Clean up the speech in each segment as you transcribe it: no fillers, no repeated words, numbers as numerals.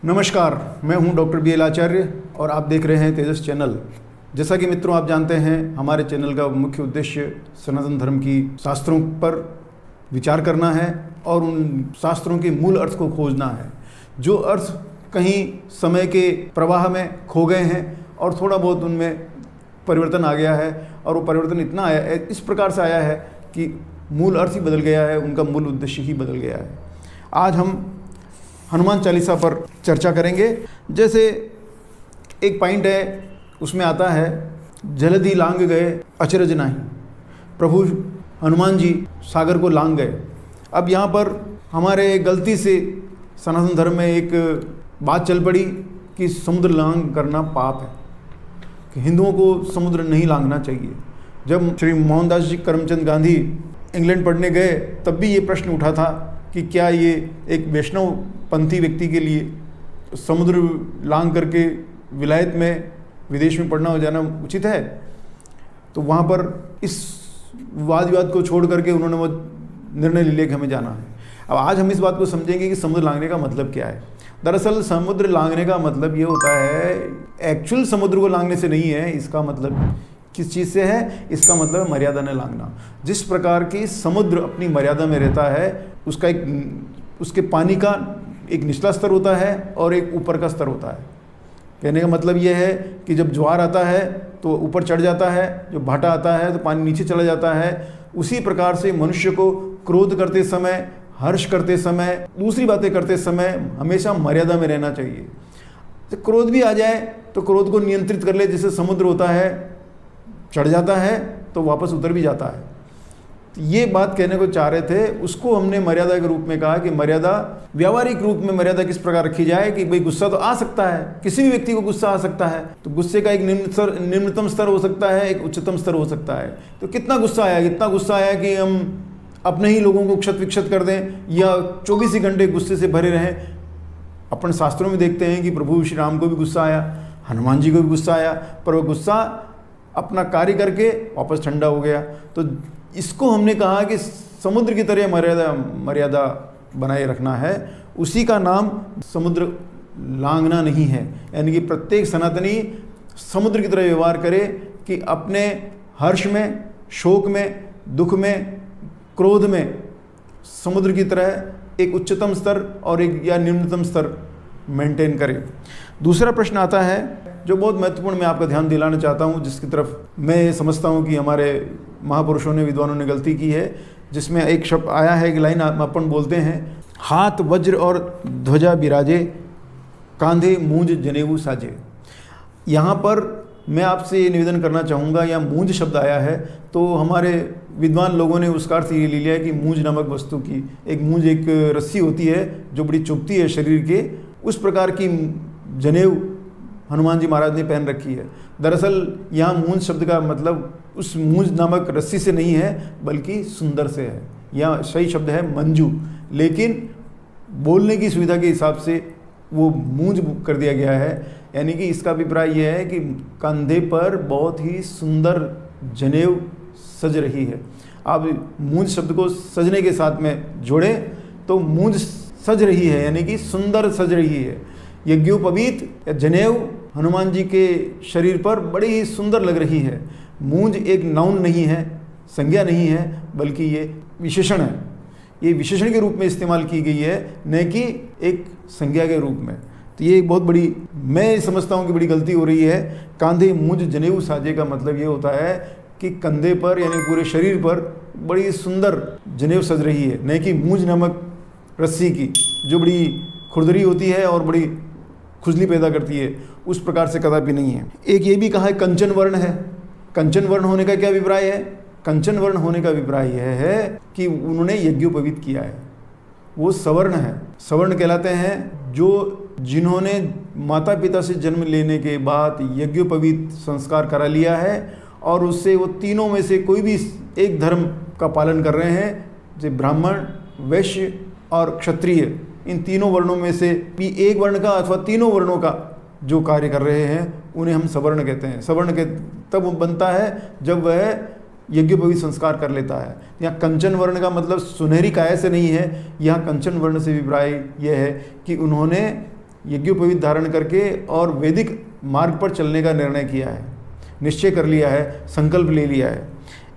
नमस्कार, मैं हूं डॉक्टर बी एल आचार्य और आप देख रहे हैं तेजस चैनल। जैसा कि मित्रों आप जानते हैं, हमारे चैनल का मुख्य उद्देश्य सनातन धर्म की शास्त्रों पर विचार करना है और उन शास्त्रों के मूल अर्थ को खोजना है। जो अर्थ कहीं समय के प्रवाह में खो गए हैं और थोड़ा बहुत उनमें परिवर्तन आ गया है, और वो परिवर्तन इतना आया है, इस प्रकार से आया है कि मूल अर्थ ही बदल गया है, उनका मूल उद्देश्य ही बदल गया है। आज हम हनुमान चालीसा पर चर्चा करेंगे। जैसे एक पॉइंट है, उसमें आता है जलधि लांग गए अचरज नाही। प्रभु हनुमान जी सागर को लांग गए। अब यहाँ पर हमारे गलती से सनातन धर्म में एक बात चल पड़ी कि समुद्र लांग करना पाप है, कि हिंदुओं को समुद्र नहीं लांघना चाहिए। जब श्री मोहनदास जी करमचंद गांधी इंग्लैंड पढ़ने गए, तब भी ये प्रश्न उठा था कि क्या ये एक वैष्णव पंथी व्यक्ति के लिए समुद्र लांघ करके विलायत में, विदेश में पढ़ना हो जाना उचित है। तो वहाँ पर इस वाद विवाद को छोड़ करके उन्होंने वो निर्णय ले लिया कि हमें जाना है। अब आज हम इस बात को समझेंगे कि समुद्र लांघने का मतलब क्या है। दरअसल समुद्र लांघने का मतलब ये होता है, एक्चुअल समुद्र को लांघने से नहीं है। इसका मतलब किस चीज़ से है? इसका मतलब है मर्यादा ने लांघना। जिस प्रकार की समुद्र अपनी मर्यादा में रहता है, उसका उसके पानी का एक निचला स्तर होता है और एक ऊपर का स्तर होता है। कहने का मतलब यह है कि जब ज्वार आता है तो ऊपर चढ़ जाता है, जब भाटा आता है तो पानी नीचे चला जाता है। उसी प्रकार से मनुष्य को क्रोध करते समय, हर्ष करते समय, दूसरी बातें करते समय हमेशा मर्यादा में रहना चाहिए। तो क्रोध भी आ जाए तो क्रोध को नियंत्रित कर ले। जैसे समुद्र होता है, चढ़ जाता है तो वापस उतर भी जाता है। तो ये बात कहने को चाह रहे थे, उसको हमने मर्यादा के रूप में कहा कि मर्यादा, व्यावहारिक रूप में मर्यादा किस प्रकार रखी जाए कि भाई गुस्सा तो आ सकता है, किसी भी व्यक्ति को गुस्सा आ सकता है। तो गुस्से का एक निम्नतम स्तर हो सकता है, एक उच्चतम स्तर हो सकता है। तो कितना गुस्सा आया? इतना गुस्सा आया कि हम अपने ही लोगों को क्षत विक्षत कर दें या 24 ही घंटे गुस्से से भरे रहें। अपन शास्त्रों में देखते हैं कि प्रभु श्री राम को भी गुस्सा आया, हनुमान जी को भी गुस्सा आया, पर वह गुस्सा अपना कार्य करके वापस ठंडा हो गया। तो इसको हमने कहा कि समुद्र की तरह मर्यादा बनाए रखना है। उसी का नाम समुद्र लांघना नहीं है। यानी कि प्रत्येक सनातनी समुद्र की तरह व्यवहार करे कि अपने हर्ष में, शोक में, दुख में, क्रोध में समुद्र की तरह एक उच्चतम स्तर और एक या निम्नतम स्तर मेंटेन करे। दूसरा प्रश्न आता है जो बहुत महत्वपूर्ण, मैं आपका ध्यान दिलाना चाहता हूँ, जिसकी तरफ मैं समझता हूँ कि हमारे महापुरुषों ने, विद्वानों ने गलती की है। जिसमें एक शब्द आया है, एक लाइन अपन बोलते हैं, हाथ वज्र और ध्वजा बिराजे, कांधे मूंज जनेऊ साजे। यहाँ पर मैं आपसे ये निवेदन करना चाहूँगा, यहाँ मूंज शब्द आया है तो हमारे विद्वान लोगों ने उसका अर्थ ये ले लिया है कि मूंज नामक वस्तु की, एक मूंज एक रस्सी होती है जो बड़ी चुभती है शरीर के, उस प्रकार की जनेऊ हनुमान जी महाराज ने पहन रखी है। दरअसल यहाँ मूंज शब्द का मतलब उस मूंज नामक रस्सी से नहीं है, बल्कि सुंदर से है। यहाँ सही शब्द है मंजू, लेकिन बोलने की सुविधा के हिसाब से वो मूंज कर दिया गया है। यानी कि इसका अभिप्राय यह है कि कंधे पर बहुत ही सुंदर जनेऊ सज रही है। आप मूंज शब्द को सजने के साथ में जोड़ें तो मूंज सज रही है, यानी कि सुंदर सज रही है। यज्ञोपवीत या जनेऊ हनुमान जी के शरीर पर बड़ी ही सुंदर लग रही है। मूंज एक नाउन नहीं है, संज्ञा नहीं है, बल्कि ये विशेषण है। ये विशेषण के रूप में इस्तेमाल की गई है, न कि एक संज्ञा के रूप में। तो ये एक बहुत बड़ी, मैं समझता हूँ कि बड़ी गलती हो रही है। कांधे मूंज जनेऊ साजे का मतलब ये होता है कि कंधे पर यानी पूरे शरीर पर बड़ी सुंदर जनेऊ सज रही है, न कि मूंज नामक रस्सी की, जो बड़ी खुरदरी होती है और बड़ी खुजली पैदा करती है। उस प्रकार से कदापि नहीं है। एक ये भी कहा है कंचन वर्ण है। कंचन वर्ण होने का क्या अभिप्राय है? कंचन वर्ण होने का अभिप्राय यह है कि उन्होंने यज्ञोपवीत किया है, वो सवर्ण है। सवर्ण कहलाते हैं जिन्होंने माता पिता से जन्म लेने के बाद यज्ञोपवीत संस्कार करा लिया है और उससे वो तीनों में से कोई भी एक धर्म का पालन कर रहे हैं। जैसे ब्राह्मण, वैश्य और क्षत्रिय, इन तीनों वर्णों में से भी एक वर्ण का अथवा तीनों वर्णों का जो कार्य कर रहे हैं, उन्हें हम सवर्ण कहते हैं। सवर्ण के तब बनता है जब वह यज्ञोपवीत संस्कार कर लेता है। यहाँ कंचन वर्ण का मतलब सुनहरी काया से नहीं है। यहाँ कंचन वर्ण से अभिप्राय यह है कि उन्होंने यज्ञोपवीत धारण करके और वैदिक मार्ग पर चलने का निर्णय किया है, निश्चय कर लिया है, संकल्प ले लिया है।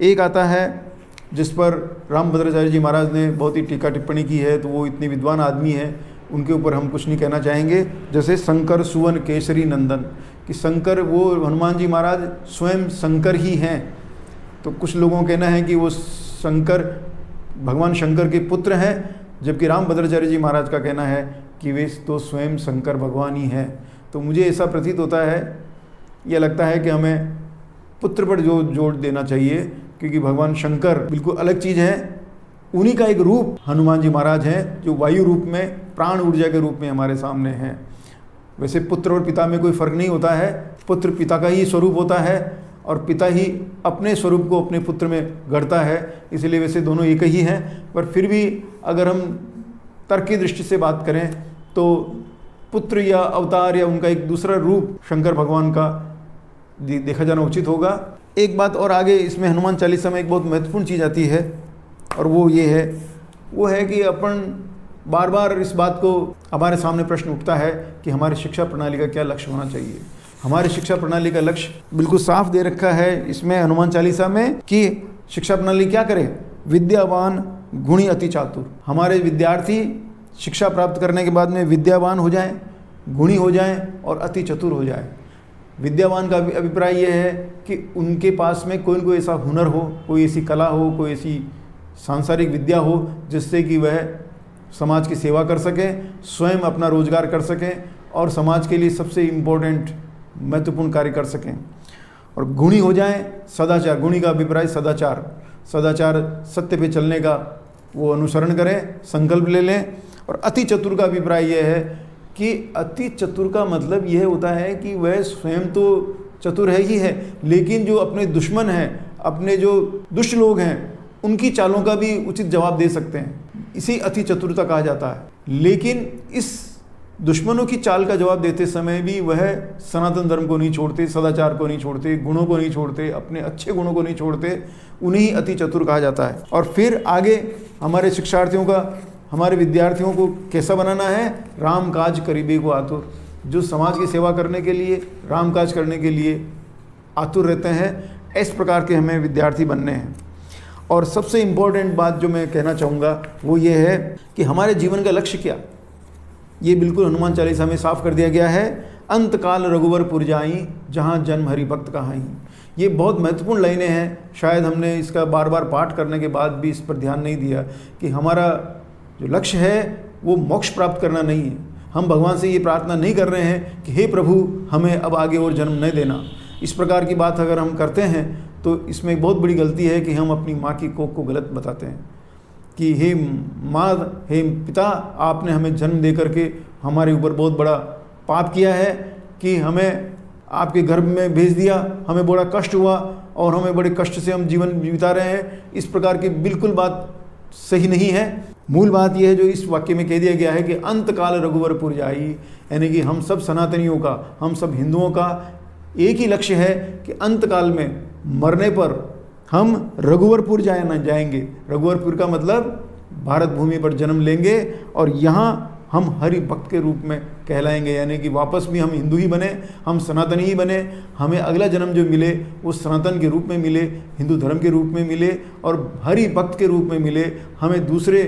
एक आता है जिस पर रामभद्राचार्य जी महाराज ने बहुत ही टीका टिप्पणी की है, तो वो इतने विद्वान आदमी हैं, उनके ऊपर हम कुछ नहीं कहना चाहेंगे। जैसे शंकर सुवन केसरी नंदन, कि शंकर वो हनुमान जी महाराज स्वयं शंकर ही हैं। तो कुछ लोगों का कहना है कि वो शंकर भगवान शंकर के पुत्र हैं, जबकि रामभद्राचार्य जी महाराज का कहना है कि वे तो स्वयं शंकर भगवान ही हैं। तो मुझे ऐसा प्रतीत होता है, यह लगता है कि हमें पुत्र पर जोर देना चाहिए, क्योंकि भगवान शंकर बिल्कुल अलग चीज़ है। उन्हीं का एक रूप हनुमान जी महाराज हैं, जो वायु रूप में, प्राण ऊर्जा के रूप में हमारे सामने हैं। वैसे पुत्र और पिता में कोई फ़र्क नहीं होता है, पुत्र पिता का ही स्वरूप होता है और पिता ही अपने स्वरूप को अपने पुत्र में गढ़ता है, इसलिए वैसे दोनों एक ही हैं। पर फिर भी अगर हम तर्क की दृष्टि से बात करें तो पुत्र या अवतार या उनका एक दूसरा रूप शंकर भगवान का देखा जाना उचित होगा। एक बात और आगे इसमें हनुमान चालीसा में एक बहुत महत्वपूर्ण चीज़ आती है, और वो है कि अपन बार बार इस बात को, हमारे सामने प्रश्न उठता है कि हमारी शिक्षा प्रणाली का क्या लक्ष्य होना चाहिए। हमारी शिक्षा प्रणाली का लक्ष्य बिल्कुल साफ दे रखा है इसमें हनुमान चालीसा में कि शिक्षा प्रणाली क्या करे, विद्यावान गुणी अति चातुर। हमारे विद्यार्थी शिक्षा प्राप्त करने के बाद में विद्यावान हो जाएं, गुणी हो जाएं और अति चतुर हो जाएं। विद्यावान का अभिप्राय यह है कि उनके पास में कोई न कोई ऐसा हुनर हो, कोई ऐसी कला हो, कोई ऐसी सांसारिक विद्या हो जिससे कि वह समाज की सेवा कर सकें, स्वयं अपना रोजगार कर सकें और समाज के लिए सबसे इम्पोर्टेंट महत्वपूर्ण कार्य कर सकें। और गुणी हो जाएं, सदाचार, गुणी का अभिप्राय सदाचार, सत्य पे चलने का वो अनुसरण करें, संकल्प ले लें। और अति चतुर का अभिप्राय यह है कि अति चतुर का मतलब यह होता है कि वह स्वयं तो चतुर है ही है, लेकिन जो अपने दुश्मन हैं, अपने जो दुष्ट लोग हैं, उनकी चालों का भी उचित जवाब दे सकते हैं। इसी अति चतुरता कहा जाता है। लेकिन इस दुश्मनों की चाल का जवाब देते समय भी वह सनातन धर्म को नहीं छोड़ते, सदाचार को नहीं छोड़ते, गुणों को नहीं छोड़ते, अपने अच्छे गुणों को नहीं छोड़ते, उन्हें अति चतुर कहा जाता है। और फिर आगे हमारे शिक्षार्थियों का, हमारे विद्यार्थियों को कैसा बनाना है, राम काज करीबे को आतुर, जो समाज की सेवा करने के लिए, राम काज करने के लिए आतुर रहते हैं, इस प्रकार के हमें विद्यार्थी बनने हैं। और सबसे इम्पोर्टेंट बात जो मैं कहना चाहूँगा वो ये है कि हमारे जीवन का लक्ष्य क्या, ये बिल्कुल हनुमान चालीसा में साफ कर दिया गया है। अंत काल रघुवर पुर जाई, जहाँ जन्म हरि भक्त कहाई। ये बहुत महत्वपूर्ण लाइनें हैं। शायद हमने इसका बार बार पाठ करने के बाद भी इस पर ध्यान नहीं दिया कि हमारा जो लक्ष्य है वो मोक्ष प्राप्त करना नहीं है। हम भगवान से ये प्रार्थना नहीं कर रहे हैं कि हे प्रभु हमें अब आगे और जन्म नहीं देना। इस प्रकार की बात अगर हम करते हैं तो इसमें बहुत बड़ी गलती है कि हम अपनी माँ की कोख को गलत बताते हैं कि हे माँ, हे पिता, आपने हमें जन्म दे करके हमारे ऊपर बहुत बड़ा पाप किया है कि हमें आपके गर्भ में भेज दिया, हमें बड़ा कष्ट हुआ और हमें बड़े कष्ट से हम जीवन बिता रहे हैं। इस प्रकार की बिल्कुल बात सही नहीं है। मूल बात यह है जो इस वाक्य में कह दिया गया है कि अंत काल रघुवर पुर जाई, यानी कि हम सब सनातनियों का, हम सब हिंदुओं का एक ही लक्ष्य है कि अंत काल में मरने पर हम रघुवरपुर जाएंगे। रघुवरपुर का मतलब भारत भूमि पर जन्म लेंगे और यहाँ हम हरि भक्त के रूप में कहलाएंगे, यानी कि वापस भी हम हिंदू ही बने, हम सनातनी ही बने। हमें अगला जन्म जो मिले वो सनातन के रूप में मिले, हिंदू धर्म के रूप में मिले और हरि भक्त के रूप में मिले। हमें दूसरे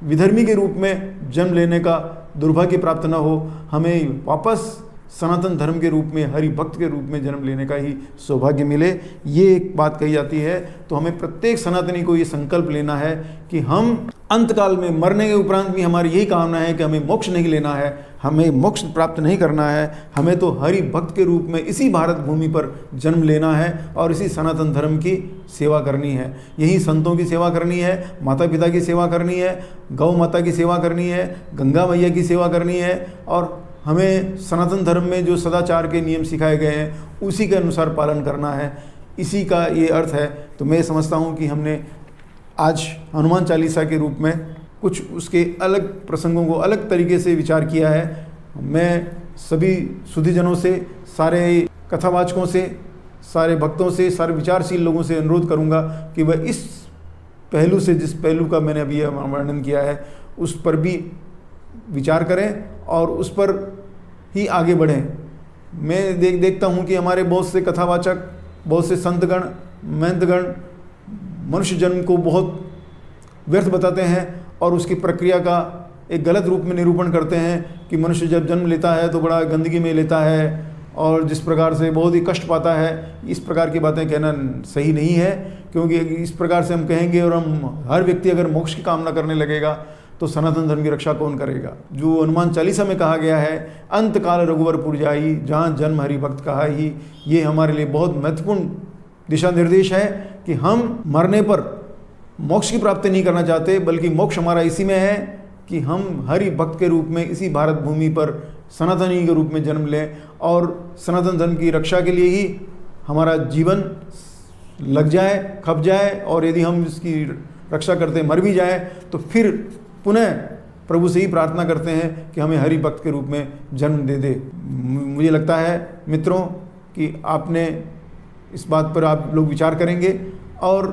विधर्मी के रूप में जन्म लेने का दुर्भाग्य प्राप्त न हो। हमें वापस सनातन धर्म के रूप में, हरि भक्त के रूप में जन्म लेने का ही सौभाग्य मिले। ये एक बात कही जाती है। तो हमें प्रत्येक सनातनी को ये संकल्प लेना है कि हम अंतकाल में मरने के उपरांत भी हमारी यही कामना है कि हमें मोक्ष नहीं लेना है, हमें मोक्ष प्राप्त नहीं करना है। हमें तो हरि भक्त के रूप में इसी भारत भूमि पर जन्म लेना है और इसी सनातन धर्म की सेवा करनी है। यही संतों की सेवा करनी है, माता पिता की सेवा करनी है, गौ माता की सेवा करनी है, गंगा मैया की सेवा करनी है और हमें सनातन धर्म में जो सदाचार के नियम सिखाए गए हैं उसी के अनुसार पालन करना है। इसी का ये अर्थ है। तो मैं समझता हूँ कि हमने आज हनुमान चालीसा के रूप में कुछ उसके अलग प्रसंगों को अलग तरीके से विचार किया है। मैं सभी सुधीजनों से, सारे कथावाचकों से, सारे भक्तों से, सारे विचारशील लोगों से अनुरोध करूँगा कि वह इस पहलू से, जिस पहलू का मैंने अभी वर्णन किया है, उस पर भी विचार करें और उस पर ही आगे बढ़ें। मैं देखता हूँ कि हमारे बहुत से कथावाचक, बहुत से संतगण, महंतगण मनुष्य जन्म को बहुत व्यर्थ बताते हैं और उसकी प्रक्रिया का एक गलत रूप में निरूपण करते हैं कि मनुष्य जब जन्म लेता है तो बड़ा गंदगी में लेता है और जिस प्रकार से बहुत ही कष्ट पाता है। इस प्रकार की बातें कहना सही नहीं है, क्योंकि इस प्रकार से हम कहेंगे और हम हर व्यक्ति अगर मोक्ष की कामना करने लगेगा तो सनातन धर्म की रक्षा कौन करेगा। जो हनुमान चालीसा में कहा गया है, अंत काल रघुवरपुर जाई, जहाँ जन्म हरि भक्त कहा ही, ये हमारे लिए बहुत महत्वपूर्ण दिशा निर्देश है कि हम मरने पर मोक्ष की प्राप्ति नहीं करना चाहते, बल्कि मोक्ष हमारा इसी में है कि हम हरि भक्त के रूप में इसी भारत भूमि पर सनातनी के रूप में जन्म लें और सनातन धर्म की रक्षा के लिए ही हमारा जीवन लग जाए, खप जाए, और यदि हम इसकी रक्षा करते मर भी जाए तो फिर पुनः प्रभु से ही प्रार्थना करते हैं कि हमें हरि भक्त के रूप में जन्म दे दे। मुझे लगता है मित्रों कि आपने इस बात पर आप लोग विचार करेंगे और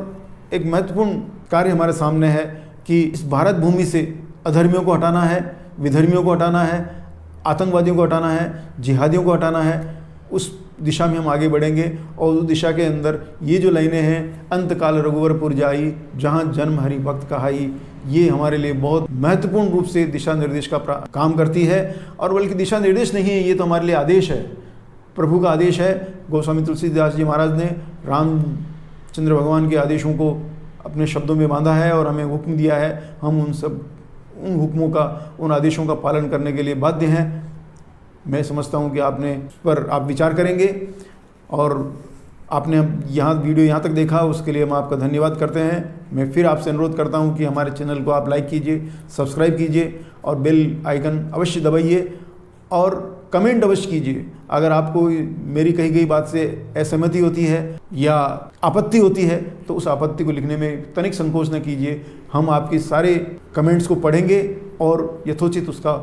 एक महत्वपूर्ण कार्य हमारे सामने है कि इस भारत भूमि से अधर्मियों को हटाना है, विधर्मियों को हटाना है, आतंकवादियों को हटाना है, जिहादियों को हटाना है। उस दिशा में हम आगे बढ़ेंगे और उस दिशा के अंदर ये जो लाइनें हैं, अंत काल रघुवरपुर जाई, जहाँ जन्म हरि भक्त कहाई, ये हमारे लिए बहुत महत्वपूर्ण रूप से दिशा निर्देश का काम करती है। और बल्कि दिशा निर्देश नहीं है, ये तो हमारे लिए आदेश है, प्रभु का आदेश है। गोस्वामी तुलसीदास जी महाराज ने रामचंद्र भगवान के आदेशों को अपने शब्दों में बांधा है और हमें हुक्म दिया है। हम उन हुक्मों का, उन आदेशों का पालन करने के लिए बाध्य हैं। मैं समझता हूं कि आपने इस पर आप विचार करेंगे और आपने यहाँ वीडियो यहाँ तक देखा, उसके लिए हम आपका धन्यवाद करते हैं। मैं फिर आपसे अनुरोध करता हूँ कि हमारे चैनल को आप लाइक कीजिए, सब्सक्राइब कीजिए और बेल आइकन अवश्य दबाइए और कमेंट अवश्य कीजिए। अगर आपको मेरी कही गई बात से असहमति होती है या आपत्ति होती है तो उस आपत्ति को लिखने में तनिक संकोच न कीजिए। हम आपके सारे कमेंट्स को पढ़ेंगे और यथोचित उसका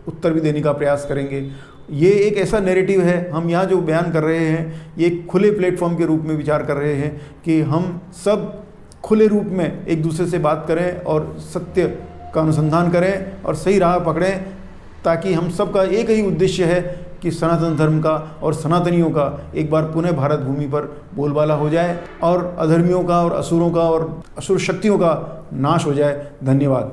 उत्तर भी देने का प्रयास करेंगे। ये एक ऐसा नैरेटिव है, हम यहाँ जो बयान कर रहे हैं ये एक खुले प्लेटफॉर्म के रूप में विचार कर रहे हैं कि हम सब खुले रूप में एक दूसरे से बात करें और सत्य का अनुसंधान करें और सही राह पकड़ें, ताकि हम सबका एक ही उद्देश्य है कि सनातन धर्म का और सनातनियों का एक बार पुनः भारत भूमि पर बोलबाला हो जाए और अधर्मियों का और असुरों का और असुर शक्तियों का नाश हो जाए। धन्यवाद।